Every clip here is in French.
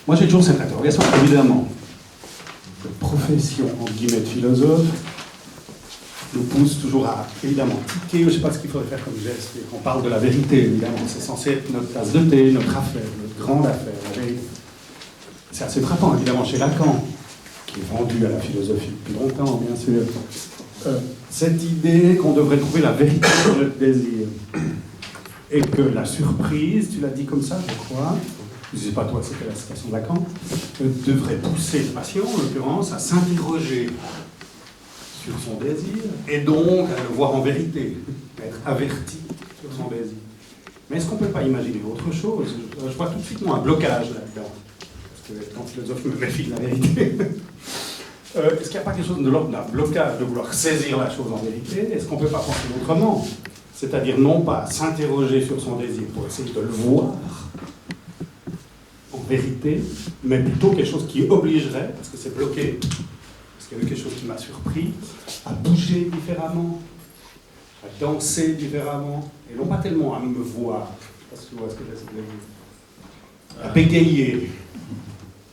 Moi, j'ai toujours cette interrogation, évidemment. La profession, entre guillemets, de philosophe nous pousse toujours à, évidemment, tiquer, je ne sais pas ce qu'il faudrait faire comme geste. On parle de la vérité, évidemment. C'est censé être notre tasse de thé, notre affaire, notre grande affaire, la vérité. C'est assez frappant, évidemment, chez Lacan, qui est vendu à la philosophie depuis longtemps, bien sûr. Cette idée qu'on devrait trouver la vérité de notre désir. Et que la surprise, tu l'as dit comme ça, je crois, je ne sais pas toi, c'était la citation de Lacan, devrait pousser le patient, en l'occurrence, à s'interroger sur son désir, et donc à le voir en vérité, à être averti sur son désir. Mais est-ce qu'on ne peut pas imaginer autre chose? Je vois tout de suite, moi, un blocage là-dedans. Parce que quand philosophe me méfie de la vérité. Est-ce qu'il n'y a pas quelque chose de l'ordre d'un blocage de vouloir saisir la chose en vérité? Est-ce qu'on ne peut pas penser autrement? C'est-à-dire non pas s'interroger sur son désir pour essayer de le voir en vérité, mais plutôt quelque chose qui obligerait, parce que c'est bloqué, parce qu'il y a eu quelque chose qui m'a surpris, à bouger différemment, à danser différemment, et non pas tellement à me voir, parce que tu vois ce que j'essaie de dire, à bégayer.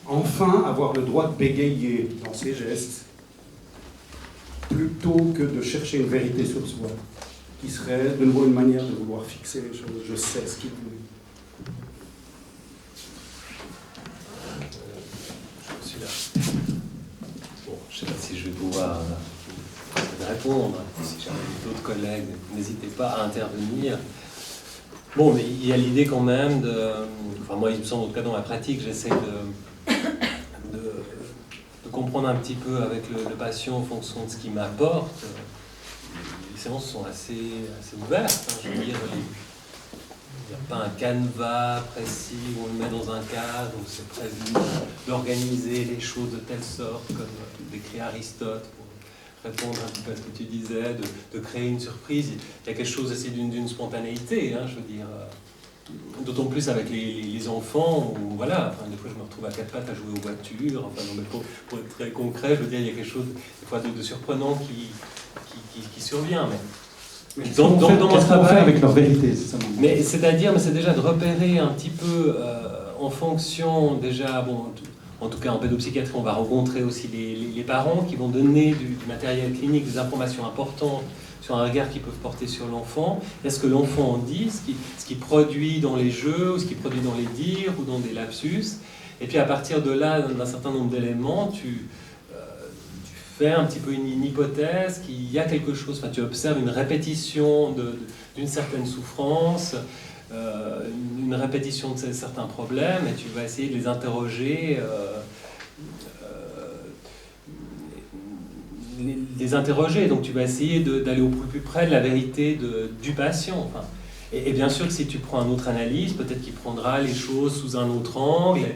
Enfin, avoir le droit de bégayer dans ses gestes, plutôt que de chercher une vérité sur soi, qui serait de nouveau une manière de vouloir fixer les choses. Je sais ce qu'il voulait. Je suis là. Bon, je ne sais pas si je vais pouvoir répondre. Si jamais d'autres collègues, n'hésitez pas à intervenir. Bon, mais il y a l'idée quand même de... Enfin, moi, il me semble, en tout cas dans ma pratique, j'essaie de comprendre un petit peu avec le patient en fonction de ce qu'il m'apporte. Les séances sont assez ouvertes. Hein, je veux dire, il n'y a pas un canevas précis où on le met dans un cadre, où c'est prévu d'organiser les choses de telle sorte, comme décrit Aristote, pour répondre un petit peu à ce que tu disais, de créer une surprise. Il y a quelque chose aussi d'une spontanéité, hein, je veux dire. D'autant plus avec les enfants, où voilà, enfin, des fois je me retrouve à quatre pattes à jouer aux voitures, enfin, non, mais pour être très concret, je veux dire, il y a quelque chose des fois de surprenant qui survient. Mais dans mon travail, avec leur vérité, c'est ça. Mais c'est déjà de repérer un petit peu en fonction, déjà, bon, en tout cas en pédopsychiatrie, on va rencontrer aussi les parents qui vont donner du matériel clinique, des informations importantes sur un regard qu'ils peuvent porter sur l'enfant. Est-ce que l'enfant en dit, ce qu'il produit dans les jeux, ou ce qu'il produit dans les dires, ou dans des lapsus. Et puis à partir de là, d'un certain nombre d'éléments, tu fais un petit peu une hypothèse qu'il y a quelque chose, enfin tu observes une répétition d'une certaine souffrance, une répétition de certains problèmes, et tu vas essayer de les interroger, donc tu vas essayer d'aller au plus près de la vérité du patient. Enfin, et bien sûr que si tu prends un autre analyse, peut-être qu'il prendra les choses sous un autre angle,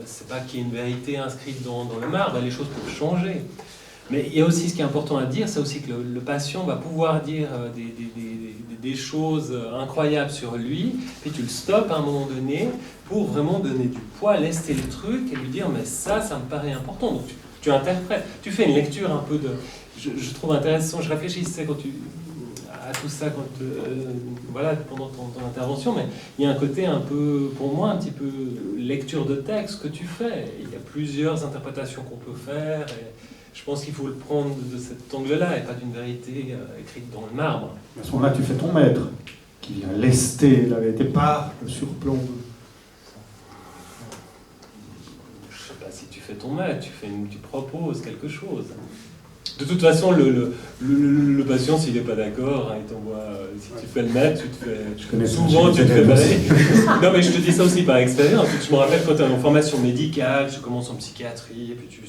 c'est pas qu'il y ait une vérité inscrite dans le marbre, les choses peuvent changer. Mais il y a aussi ce qui est important à dire, c'est aussi que le patient va pouvoir dire des choses incroyables sur lui, puis tu le stoppes à un moment donné pour vraiment donner du poids, lester le truc et lui dire mais ça me paraît important. Donc tu interprètes, tu fais une lecture un peu de... Je trouve intéressant, je réfléchissais à tout ça voilà, pendant ton intervention, mais il y a un côté un peu, pour moi, un petit peu lecture de texte que tu fais. Il y a plusieurs interprétations qu'on peut faire, et je pense qu'il faut le prendre de cet angle-là, et pas d'une vérité écrite dans le marbre. À ce moment-là, tu fais ton maître, qui vient lester la vérité par le surplomb. Je sais pas si tu fais ton maître, tu proposes quelque chose. De toute façon, le patient, s'il n'est pas d'accord, il t'envoie. Si tu fais le maître, souvent tu te fais balayer. Non, mais je te dis ça aussi par expérience. Je me rappelle quand tu es en formation médicale, tu commences en psychiatrie, et puis tu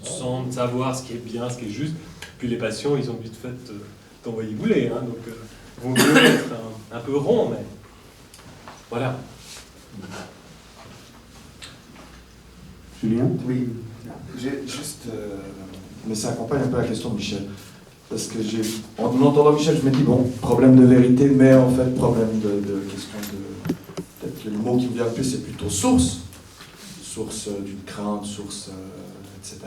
sens de savoir ce qui est bien, ce qui est juste. Puis les patients, ils ont vite fait t'envoyer bouler. Hein, donc, vaut mieux être un peu rond, mais voilà. Julien ? Oui, j'ai juste. Mais ça accompagne un peu la question de Michel. Parce que en entendant Michel, je me dis, bon, problème de vérité, mais en fait, problème de question de... Peut-être que le mot qui me vient le plus, c'est plutôt source. Source d'une crainte, source, etc.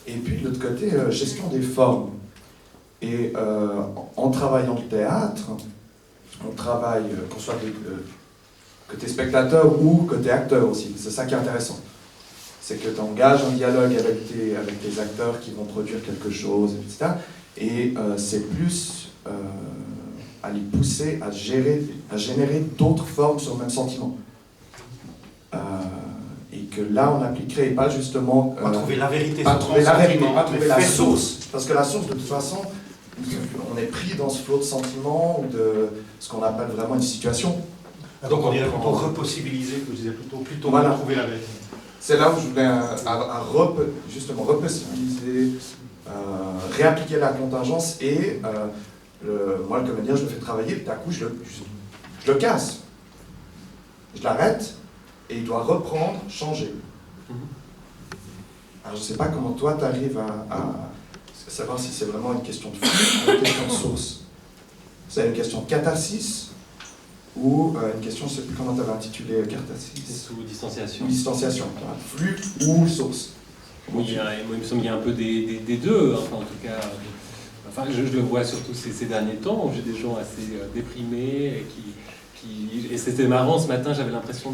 Et puis, de l'autre côté, gestion des formes. Et en travaillant le théâtre, on travaille, qu'on soit côté spectateur ou côté acteur aussi. C'est ça qui est intéressant. C'est que tu engages un dialogue avec tes acteurs qui vont produire quelque chose, etc. Et c'est plus à les pousser à générer d'autres formes sur le même sentiment. Et que là, on appliquerait, et pas justement... Pas trouver la vérité. Pas trouver la vérité, pas trouver la faire source. Parce que la source, de toute façon, on est pris dans ce flot de sentiments ou de ce qu'on appelle vraiment une situation. Donc on dirait plutôt repossibiliser, que je disais plutôt Voilà. trouver la vérité. C'est là où je voulais justement repossibiliser, réappliquer la contingence et moi, le comédien, je le fais travailler, puis d'un coup, je le casse. Je l'arrête et il doit reprendre, changer. Alors, je ne sais pas comment toi, tu arrives à savoir si c'est vraiment une question de flux ou une question de source. C'est une question de catharsis ou une question, je ne sais plus comment tu avais intitulé catharsis. Ou distanciation. Ou distanciation. Flux ou source. Oui, moi, il me semble qu'il y a un peu des deux, enfin, en tout cas. Enfin, je le vois surtout ces derniers temps, où j'ai des gens assez déprimés et c'était marrant, ce matin, j'avais l'impression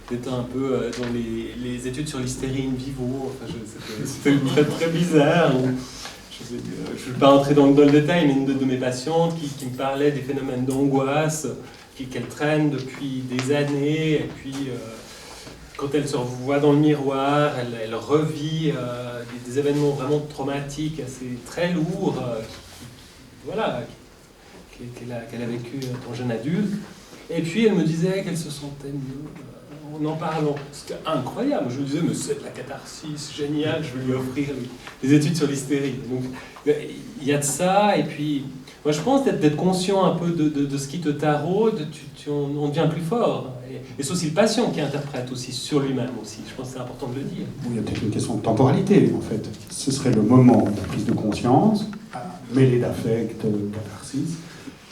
d'être un peu dans les études sur l'hystérie in vivo. Enfin, c'était très, très bizarre. Je ne suis pas entré dans le détail, mais une de mes patientes qui me parlait des phénomènes d'angoisse qu'elle traîne depuis des années, et puis quand elle se revoit dans le miroir, elle revit des événements vraiment traumatiques, assez très lourds, qu'elle a vécu en jeune adulte. Et puis elle me disait qu'elle se sentait mieux en parlant. C'était incroyable. Je me disais, mais c'est de la catharsis, génial, je vais lui offrir des études sur l'hystérie. Donc il y a de ça, et puis moi je pense d'être conscient un peu de ce qui te taraude, on devient plus fort. Et c'est aussi le patient qui interprète aussi sur lui-même aussi. Je pense que c'est important de le dire. Oui, il y a peut-être une question de temporalité, en fait. Ce serait le moment de prise de conscience, mêlé d'affect, de catharsis.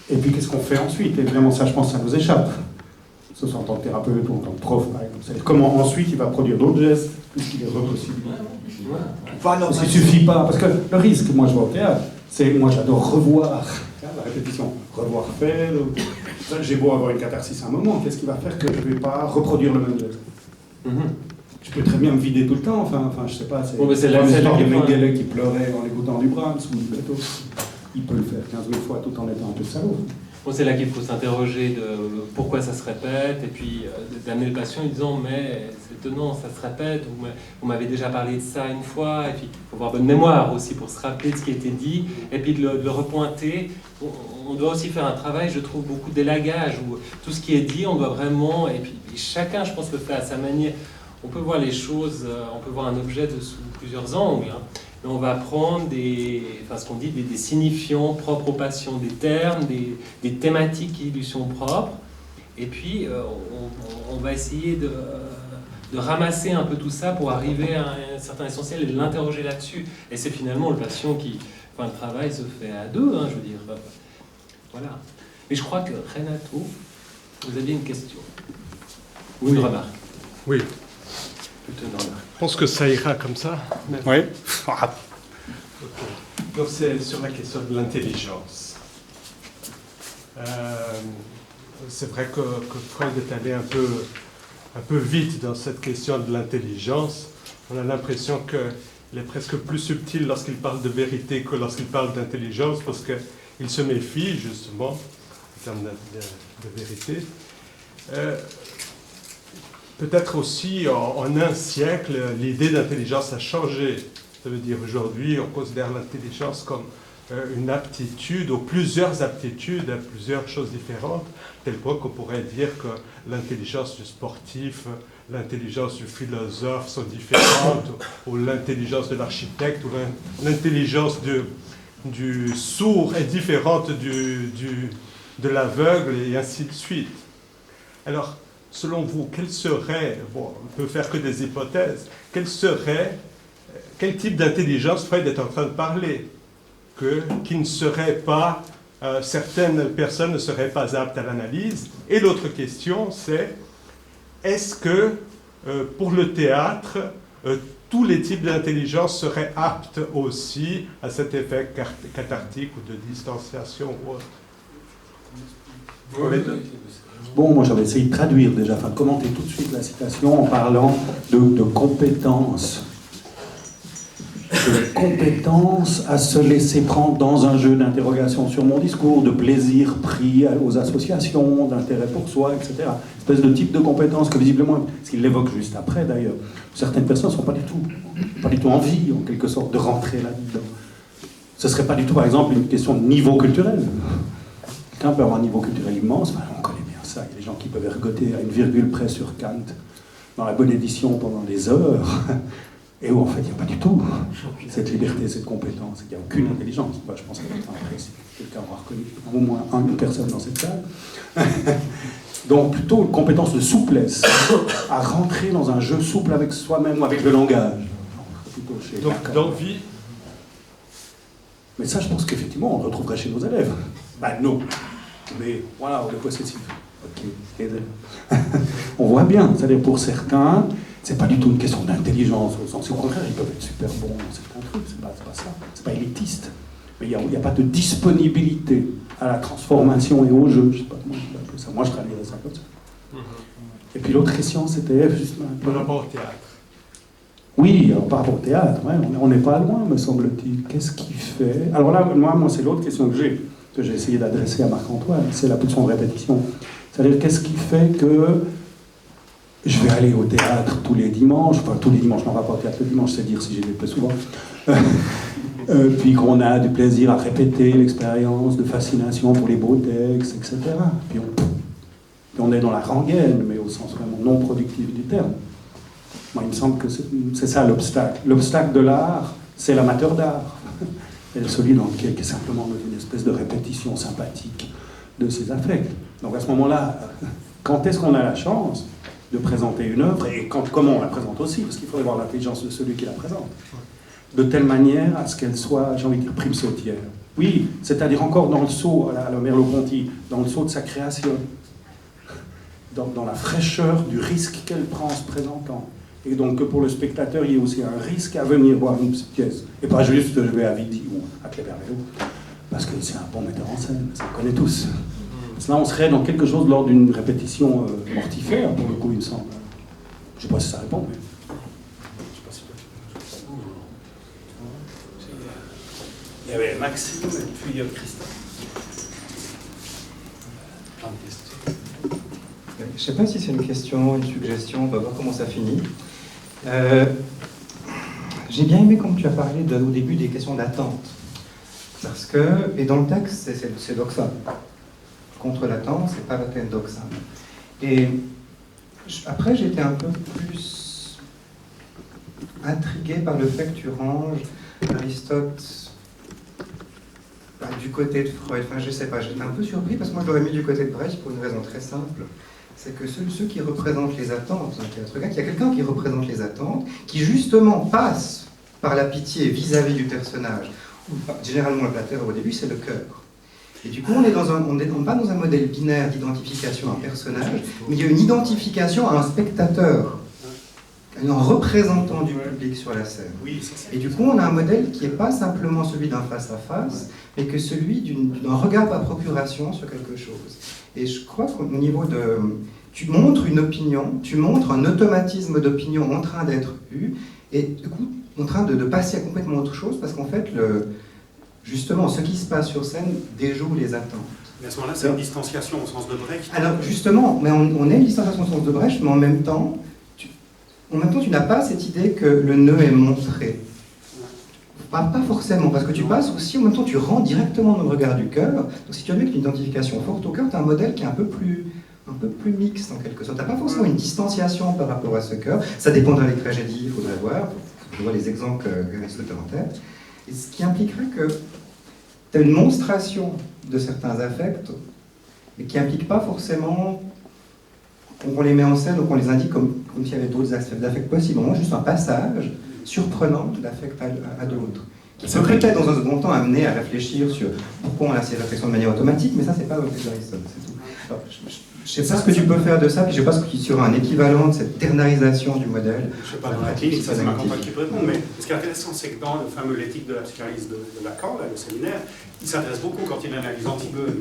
Et puis, qu'est-ce qu'on fait ensuite? Et vraiment, ça, je pense, ça nous échappe. Que ce soit en tant que thérapeute ou en tant que prof, par exemple. C'est-à-dire comment ensuite il va produire d'autres gestes, puisqu'il est repossible. Voilà, il ne suffit pas. Parce que le risque, moi, je vois au théâtre, c'est, moi, j'adore revoir la répétition. Revoir faire. J'ai beau avoir une catharsis à un moment, qu'est-ce qui va faire que je ne vais pas reproduire le même geste? Je peux très bien me vider tout le temps, enfin je sais pas, c'est l'histoire de Mengele qui pleurait en écoutant du Brahms ou du Beethoven. Il peut le faire 15 000 fois tout en étant un peu salaud. Bon, c'est là qu'il faut s'interroger de pourquoi ça se répète, et puis d'amener le patient en disant mais c'est étonnant, ça se répète, vous m'avez déjà parlé de ça une fois, et puis il faut avoir bonne mémoire aussi pour se rappeler de ce qui a été dit, et puis de le repointer. On doit aussi faire un travail, je trouve, beaucoup d'élagage, où tout ce qui est dit, on doit vraiment, et puis chacun, je pense, le fait à sa manière. On peut voir les choses, on peut voir un objet sous plusieurs angles, hein. Mais on va prendre ce qu'on dit, des signifiants propres aux patients, des termes, des thématiques qui lui sont propres, et puis on va essayer de ramasser un peu tout ça pour arriver à un certain essentiel et de l'interroger là-dessus. Et c'est finalement le patient qui... Enfin, le travail se fait à deux, hein, je veux dire. Voilà. Mais je crois que, Renato, vous aviez une question. Ou une remarque. Oui. Plutôt une remarque. Je pense que ça ira comme ça. Oui. Okay. Donc c'est sur la question de l'intelligence. C'est vrai que Freud est allé un peu vite dans cette question de l'intelligence. On a l'impression qu'il est presque plus subtil lorsqu'il parle de vérité que lorsqu'il parle d'intelligence, parce qu'il se méfie justement en termes de vérité. Peut-être aussi, en un siècle, l'idée d'intelligence a changé. Ça veut dire aujourd'hui, on considère l'intelligence comme une aptitude, ou plusieurs aptitudes à plusieurs choses différentes, tel point qu'on pourrait dire que l'intelligence du sportif, l'intelligence du philosophe sont différentes, ou l'intelligence de l'architecte, ou l'intelligence du sourd est différente de l'aveugle, et ainsi de suite. Alors, selon vous, quel serait, bon, on ne peut faire que des hypothèses, quel type d'intelligence Freud est en train de parler, qui ne serait pas, certaines personnes ne seraient pas aptes à l'analyse. Et l'autre question, c'est, est-ce que pour le théâtre, tous les types d'intelligence seraient aptes aussi à cet effet cathartique ou de distanciation ou autre? Bon, moi j'avais essayé de traduire déjà, enfin de commenter tout de suite la citation en parlant de compétences. De compétence à se laisser prendre dans un jeu d'interrogation sur mon discours, de plaisir pris aux associations, d'intérêt pour soi, etc. Espèce de type de compétence que visiblement, ce qu'il l'évoque juste après d'ailleurs, certaines personnes ne sont pas du tout envie, en quelque sorte, de rentrer là-dedans. Ce ne serait pas du tout, par exemple, une question de niveau culturel. Quelqu'un peut avoir un niveau culturel immense, enfin, on connaît bien ça, il y a des gens qui peuvent ergoter à une virgule près sur Kant dans la bonne édition pendant des heures. Et où en fait il n'y a pas du tout cette liberté, cette compétence, il n'y a aucune intelligence. Bah, je pense que après, si quelqu'un aura reconnu au moins une personne dans cette salle. Donc plutôt une compétence de souplesse, à rentrer dans un jeu souple avec soi-même ou avec le langage. Donc d'envie. Mais ça, je pense qu'effectivement, on le retrouverait chez nos élèves. Ben non, mais voilà, le possessif. Ok, on voit bien, c'est-à-dire pour certains, c'est pas du tout une question d'intelligence, au sens, au contraire, ils peuvent être super bons dans certains trucs, c'est pas ça, c'est pas élitiste. Mais il n'y a pas de disponibilité à la transformation et au jeu, je sais pas comment je l'appelle ça, moi je traduirais ça comme ça. Et puis l'autre question, c'était justement... Par rapport au théâtre. Oui, alors par rapport au théâtre, ouais, on n'est pas loin, me semble-t-il. Qu'est-ce qui fait... Alors là, moi c'est l'autre question que j'ai essayé d'adresser à Marc-Antoine, c'est la pulsion de répétition. C'est-à-dire, qu'est-ce qui fait que je vais aller au théâtre tous les dimanches, enfin tous les dimanches, non, pas au théâtre le dimanche, c'est dire si j'y vais plus souvent, puis qu'on a du plaisir à répéter l'expérience de fascination pour les beaux textes, etc. Puis on est dans la rengaine, mais au sens vraiment non productif du terme. Moi, il me semble que c'est ça l'obstacle. L'obstacle de l'art, c'est l'amateur d'art. C'est celui dans lequel qui est simplement une espèce de répétition sympathique de ses affects. Donc à ce moment-là, quand est-ce qu'on a la chance de présenter une œuvre, et comment on la présente aussi, parce qu'il faudrait voir l'intelligence de celui qui la présente, de telle manière à ce qu'elle soit, j'ai envie de dire, prime sautière. Oui, c'est-à-dire encore dans le saut, à la Merleau-Ponty, dans le saut de sa création, dans la fraîcheur du risque qu'elle prend en se présentant. Et donc que pour le spectateur, il y ait aussi un risque à venir voir une pièce. Et pas juste je vais à Vidi ou à Clébervélo, parce que c'est un bon metteur en scène, ça le connaît tous. Là, on serait dans quelque chose lors d'une répétition mortifère, pour le coup, il me semble. Je ne sais pas si ça répond, mais... Je sais pas si... Il y avait Maxime et puis Christophe. Plein de questions. Je ne sais pas si c'est une question, une suggestion, on va voir comment ça finit. J'ai bien aimé quand tu as parlé au début des questions d'attente. Parce que, et dans le texte, c'est doxa. Contre l'attente, c'est pas la peine doxa. Et après, j'étais un peu plus intrigué par le fait que tu ranges Aristote du côté de Freud. Enfin, je sais pas, j'étais un peu surpris parce que moi, je l'aurais mis du côté de Brecht pour une raison très simple. C'est que ceux qui représentent les attentes, il y a quelqu'un qui représente les attentes, qui justement passe par la pitié vis-à-vis du personnage. Généralement, la terre au début, c'est le cœur. Et du coup, on n'est pas dans un modèle binaire d'identification à un personnage, mais il y a une identification à un spectateur, un représentant du public sur la scène. Et du coup, on a un modèle qui n'est pas simplement celui d'un face-à-face, mais que celui d'un regard par procuration sur quelque chose. Et je crois qu'au niveau de... Tu montres une opinion, tu montres un automatisme d'opinion en train d'être eu, et du coup, en train de passer à complètement autre chose, parce qu'en fait, justement, ce qui se passe sur scène déjoue les attentes. Mais à ce moment-là, c'est une distanciation au sens de Brecht. Alors, justement, mais on est une distanciation au sens de Brecht, mais en même temps, tu n'as pas cette idée que le nœud est montré. Pas forcément, parce que tu passes aussi, en même temps, tu rentres directement dans le regard du cœur. Donc, si tu as vu une identification forte au cœur, tu as un modèle qui est un peu plus mixte, en quelque sorte. Tu n'as pas forcément une distanciation par rapport à ce cœur. Ça dépendra des tragédies, il faudrait voir. Il faut voir les exemples qu'Aristote a en tête. Et ce qui impliquerait que tu as une monstration de certains affects, mais qui n'implique pas forcément qu'on les met en scène ou qu'on les indique comme s'il y avait d'autres aspects d'affect possibles. Vraiment juste un passage surprenant d'affect à d'autres. Qui peut peut-être dans un second temps amener à réfléchir sur pourquoi on a ces réflexions de manière automatique, mais ça, c'est pas dans le texte d'Aristote, c'est tout. Alors, je ne sais pas ce que tu peux faire de ça, puis je ne sais pas ce qu'il y aura un équivalent de cette ternarisation du modèle. Je ne sais pas, dans la clinique, ça c'est ma compagne qui peut répondre, mais ce qui est intéressant, c'est que dans le fameux L'éthique de la psychanalyse de Lacan, là, le séminaire, il s'intéresse beaucoup, quand il analyse Antibone,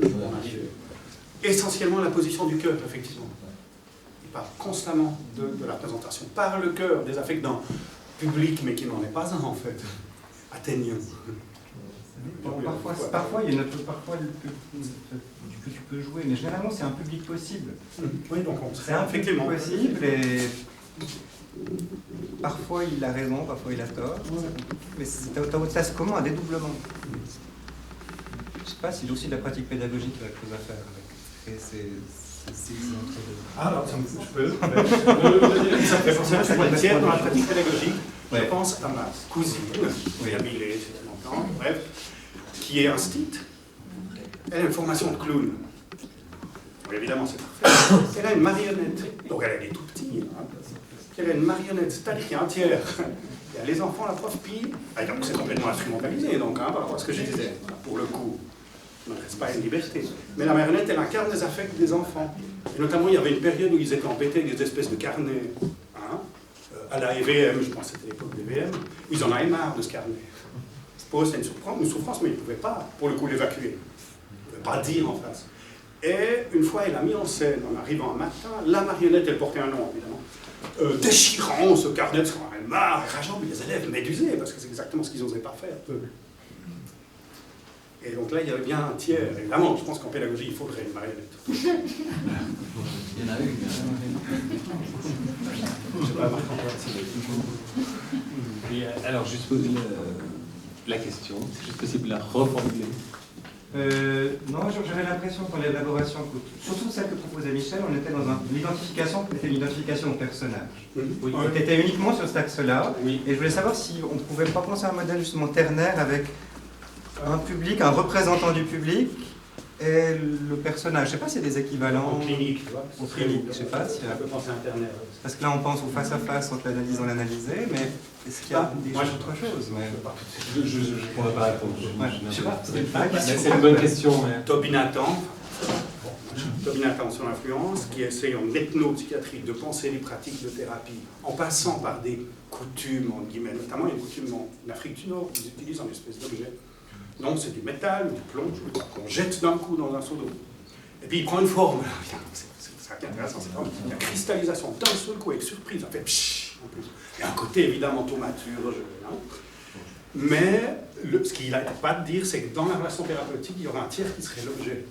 essentiellement la position du cœur, effectivement. Il parle constamment de la représentation par le cœur des affects d'un public, mais qui n'en est pas un, en fait, atteignant. Bon, parfois, il y a parfois tu peux jouer, mais généralement c'est un public possible. Oui, donc c'est un public possible et parfois il a raison, parfois il a tort. Mais ça c'est comment un dédoublement. Je sais pas s'il y a aussi de la pratique pédagogique quelque chose à faire avec. Alors, je peux. Ça fait penser à une matière dans la pratique pédagogique. Je pense à ma cousine, Abilé, c'est longtemps, bref, qui est instite. Elle a une formation de clown. Oui, évidemment, c'est parfait. Elle a une marionnette. Donc, elle est tout petit. Hein. Elle a une marionnette, c'est-à-dire qu'il y a un tiers. Il y a les enfants, la prof, puis. Donc, c'est complètement instrumentalisé, donc, hein, par rapport à ce que je disais, pour le coup. Ne reste pas une liberté. Mais la marionnette, elle incarne les affects des enfants. Et notamment, il y avait une période où ils étaient embêtés avec des espèces de carnets. Hein, à la EVM, je pense que c'était l'époque des VM, où ils en avaient marre de ce carnet. C'est une souffrance, mais ils ne pouvaient pas, pour le coup, l'évacuer. Ils ne pouvaient pas dire en face. Et une fois, elle a mis en scène, en arrivant un matin, la marionnette, elle portait un nom, évidemment, déchirant ce carnet, parce qu'on avait marre, rageant, mais les élèves médusés, parce que c'est exactement ce qu'ils n'osaient pas faire, eux. Et donc là, il y avait bien un tiers. Évidemment, je pense qu'en pédagogie, il faudrait une marionnette. Il y en a une. Je sais pas, alors, juste poser la question, c'est juste possible de la reformuler. Non, j'avais l'impression que dans l'élaboration, surtout celle que proposait Michel, on était dans l'identification qui était une identification au personnage. Oui. On était uniquement sur cet axe-là. Oui. Et je voulais savoir si on ne pouvait pas penser à un modèle justement ternaire avec un public, un représentant du public et le personnage. Je ne sais pas s'il y a des équivalents. En clinique, tu vois. En clinique, je ne sais pas si. On peut penser à un ternaire. Parce que là, on pense au face-à-face entre l'analyse et l'analysé, mais est-ce qu'il y a autre chose Je ne pourrais pas répondre. Je ne sais pas. C'est une bonne question. Mais... Tobin-Nathan sur l'influence, qui essaye en ethnopsychiatrie de penser les pratiques de thérapie en passant par des coutumes, en guillemets, notamment les coutumes en Afrique du Nord, qu'ils utilisent en espèce d'objet. Donc c'est du métal ou du plomb qu'on jette d'un coup dans un seau d'eau. Et puis il prend une forme. C'est intéressant, c'est la cristallisation d'un seul coup avec surprise, ça fait pshhh en plus. Il y a un côté évidemment thaumaturge. Hein. Mais ce qu'il n'arrête pas de dire, c'est que dans la relation thérapeutique, il y aura un tiers qui serait l'objet.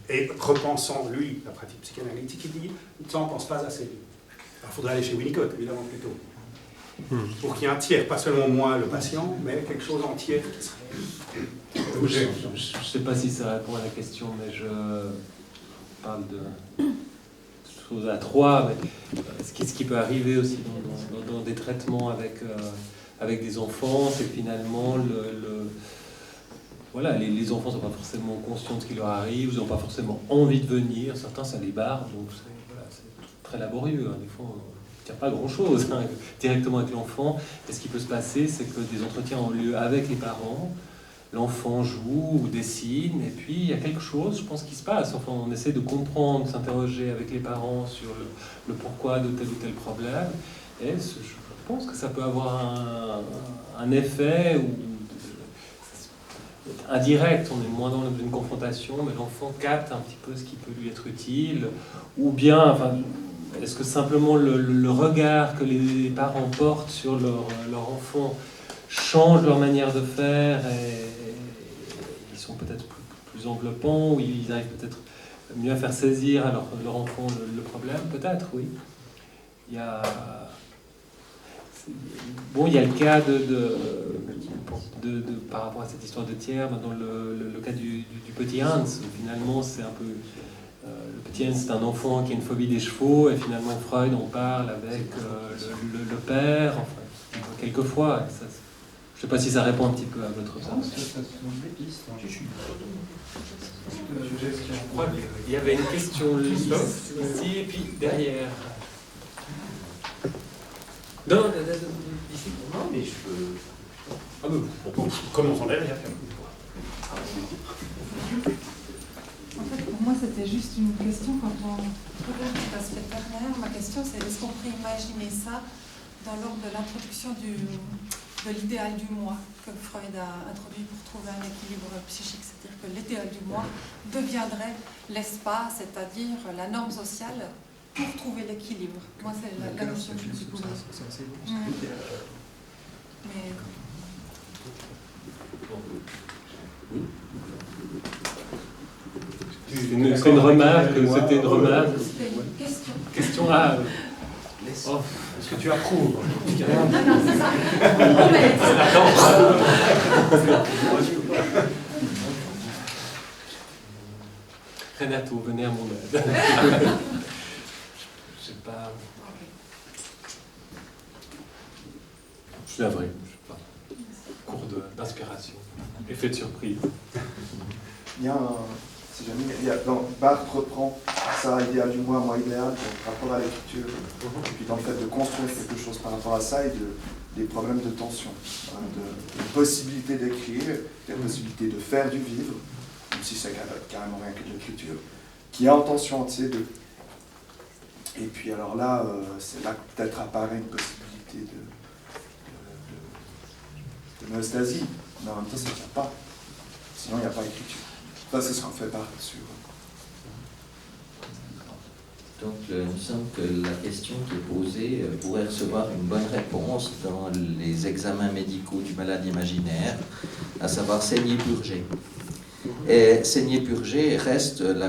Et repensant, lui, la pratique psychanalytique, il dit ça, on ne pense pas assez. Il faudrait aller chez Winnicott, évidemment, plutôt. Pour qu'il y ait un tiers, pas seulement moi, le patient, mais quelque chose en tiers qui serait l'objet. Je ne sais pas si ça répond à la question, mais je parle de choses à trois. Mais ce qui peut arriver aussi dans des traitements avec des enfants, c'est que finalement, voilà, les enfants ne sont pas forcément conscients de ce qui leur arrive, ils n'ont pas forcément envie de venir, certains ça les barre, donc c'est très laborieux. Hein. Des fois, il n'y a pas grand-chose directement avec l'enfant. Et ce qui peut se passer, c'est que des entretiens ont lieu avec les parents, l'enfant joue ou dessine, et puis il y a quelque chose, je pense, qui se passe. Enfin, on essaie de comprendre, de s'interroger avec les parents sur le pourquoi de tel ou tel problème, et je pense que ça peut avoir un effet indirect. On est moins dans une confrontation, mais l'enfant capte un petit peu ce qui peut lui être utile, ou bien, enfin, est-ce que simplement le regard que les parents portent sur leur enfant change leur manière de faire et ils sont peut-être plus enveloppants, ou ils arrivent peut-être mieux à faire saisir à leur enfant le problème? Peut-être, oui. Il y a le cas par rapport à cette histoire de tiers, dans le cas du petit Hans, où finalement c'est un peu... le petit Hans, c'est un enfant qui a une phobie des chevaux, et finalement Freud en parle avec le père, enfin, quelquefois. Ça, je ne sais pas si ça répond un petit peu à votre observation. Je crois qu'il y avait une question ici, et puis derrière. Non, ici. Non, mais je peux... Ah, mais commençons derrière. En fait, pour moi, c'était juste une question. Quand on regarde cet aspect ternaire, ma question, c'est est-ce qu'on pourrait imaginer ça dans l'ordre de l'introduction l'idéal du moi que Freud a introduit pour trouver un équilibre psychique. C'est-à-dire que l'idéal du moi deviendrait l'espace, c'est-à-dire la norme sociale pour trouver l'équilibre. Moi, c'est la notion que je me suis posée. Mais... C'est une remarque, c'était une remarque. C'était une question. Question A. Oh, est-ce que tu approuves? Ah non, c'est ça. Renato, venez à mon aide. Je sais pas. Je suis navré, je sais pas. Cours d'inspiration. Effet de surprise. Il y a un, si jamais, Barthes reprend ça, idéal du moi idéal, par rapport à l'écriture, et puis dans le fait de construire quelque chose par rapport à ça, et des problèmes de tension, hein, de possibilité d'écrire, des possibilités de faire du vivre, même si c'est carrément rien que de l'écriture, qui est en tension entre ces deux. Et puis alors là, c'est là que peut-être apparaît une possibilité de nostalgie, mais en même temps ça ne tient pas, sinon il n'y a pas d'écriture. Ça, c'est ce qu'on fait par dessus. Donc, il me semble que la question qui est posée pourrait recevoir une bonne réponse dans les examens médicaux du malade imaginaire, à savoir saigner-purger. Et saigner-purger reste la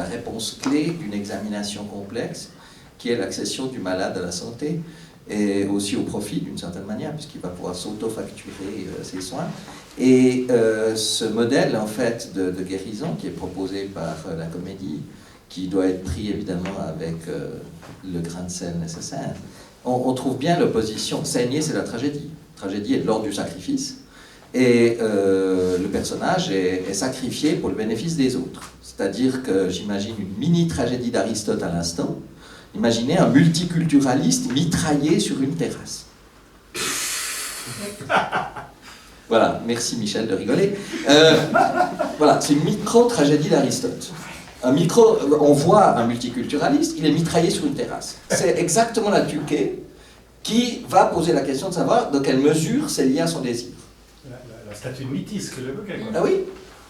réponse clé d'une examination complexe, qui est l'accession du malade à la santé, et aussi au profit d'une certaine manière, puisqu'il va pouvoir s'auto-facturer ses soins. Et ce modèle en fait de guérison qui est proposé par la comédie, qui doit être pris évidemment avec le grain de sel nécessaire, on trouve bien l'opposition. Saigner, c'est la tragédie. La tragédie est de l'ordre du sacrifice. Et le personnage est sacrifié pour le bénéfice des autres. C'est-à-dire que j'imagine une mini-tragédie d'Aristote à l'instant. Imaginez un multiculturaliste mitraillé sur une terrasse. Voilà, merci Michel de rigoler. Voilà, c'est une micro-tragédie d'Aristote. On voit un multiculturaliste, il est mitraillé sur une terrasse. C'est exactement la Tuquet qui va poser la question de savoir dans quelle mesure c'est lié à son désir. La statue de Métis que j'évoquais. Ah oui,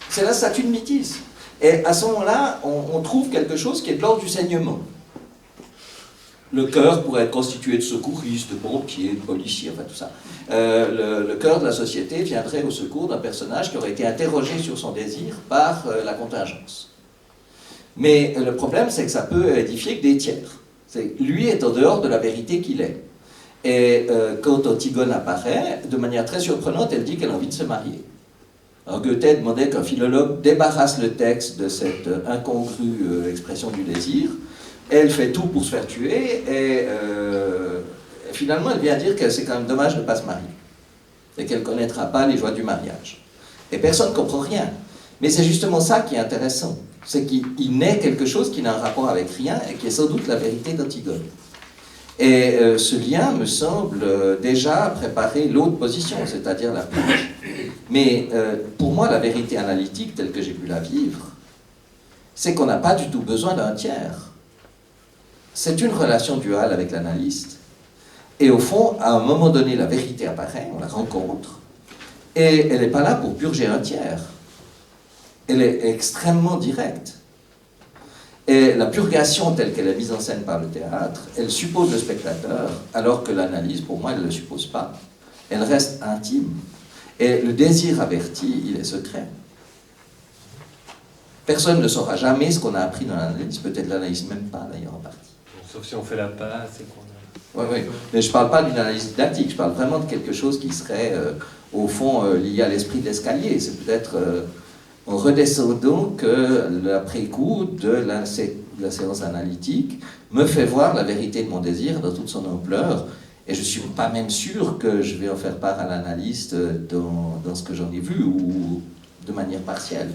c'est la statue de Métis. Et à ce moment-là, on trouve quelque chose qui est de l'ordre du saignement. Le cœur pourrait être constitué de secouristes, de pompiers, de policiers, enfin tout ça. Le cœur de la société viendrait au secours d'un personnage qui aurait été interrogé sur son désir par la contingence. Mais le problème, c'est que ça peut édifier que des tiers. Lui est en dehors de la vérité qu'il est. Et quand Antigone apparaît, de manière très surprenante, elle dit qu'elle a envie de se marier. Alors Goethe demandait qu'un philologue débarrasse le texte de cette incongrue expression du désir. Elle fait tout pour se faire tuer, et finalement elle vient dire que c'est quand même dommage de ne pas se marier, et qu'elle ne connaîtra pas les joies du mariage. Et personne ne comprend rien. Mais c'est justement ça qui est intéressant, c'est qu'il naît quelque chose qui n'a un rapport avec rien, et qui est sans doute la vérité d'Antigone. Et ce lien me semble déjà préparer l'autre position, c'est-à-dire la purge. Mais pour moi, la vérité analytique, telle que j'ai pu la vivre, c'est qu'on n'a pas du tout besoin d'un tiers. C'est une relation duale avec l'analyste. Et au fond, à un moment donné, la vérité apparaît, on la rencontre, et elle n'est pas là pour purger un tiers. Elle est extrêmement directe. Et la purgation telle qu'elle est mise en scène par le théâtre, elle suppose le spectateur, alors que l'analyse, pour moi, elle ne le suppose pas. Elle reste intime. Et le désir averti, il est secret. Personne ne saura jamais ce qu'on a appris dans l'analyse, peut-être l'analyse même pas d'ailleurs en partie. Sauf si on fait la passe et qu'on a... Oui, mais je ne parle pas d'une analyse didactique, je parle vraiment de quelque chose qui serait, au fond, lié à l'esprit d'escalier. C'est peut-être en redescendant que l'après-coup de la séance analytique me fait voir la vérité de mon désir dans toute son ampleur. Et je ne suis pas même sûr que je vais en faire part à l'analyste dans ce que j'en ai vu, ou de manière partielle.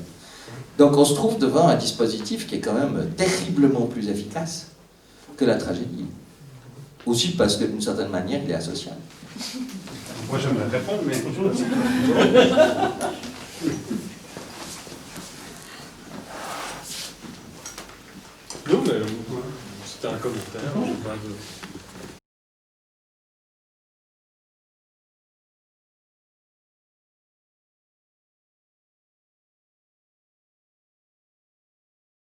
Donc on se trouve devant un dispositif qui est quand même terriblement plus efficace que la tragédie. Aussi parce que d'une certaine manière, il est asocial. Moi j'aimerais répondre, mais... Non, mais c'était un commentaire.